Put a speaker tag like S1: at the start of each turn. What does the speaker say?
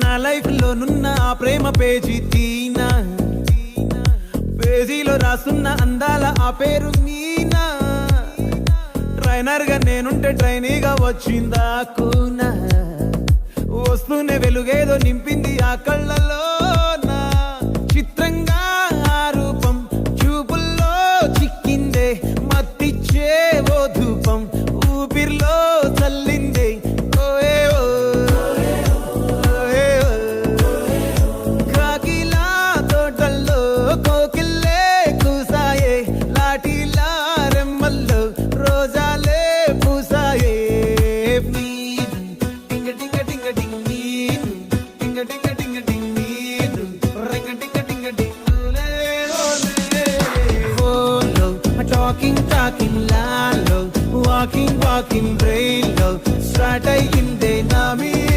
S1: నా లైఫ్ లో నున్న ఆ ప్రేమ పేజీ తీనా, పేజీలో రాసున్న అందాల ఆ పేరు మీనా. ట్రైనర్ గా నేనుంటే ట్రైనీగా వచ్చిందా కూనా, వస్తూనే వెలుగేదో నింపింది ఆ కళ్ళలో. చిత్రంగా ఆ రూపం చూపుల్లో చిక్కిందే, మత్తిచ్చే ఓ ధూపం ఊపిరిలో చల్లిందే. కాకిలా తోటల్లో కోకిల్లే కూసాయే, లాఠీలా రెమ్మల్లో రోజాలే పూసాయే. టింగ టింగ టింగ టింగ్ నీరు, టింగ టింగ టింగ టింగ్ నీరు, రింగ టింగ టింగ టింగ్ ఓలో. టాకింగ్ టాకింగ్ లాలో, వాకింగ్ వాకింగ్ బ్రెయిన్ లో స్టార్ట్ అయ్యిందే నా మీద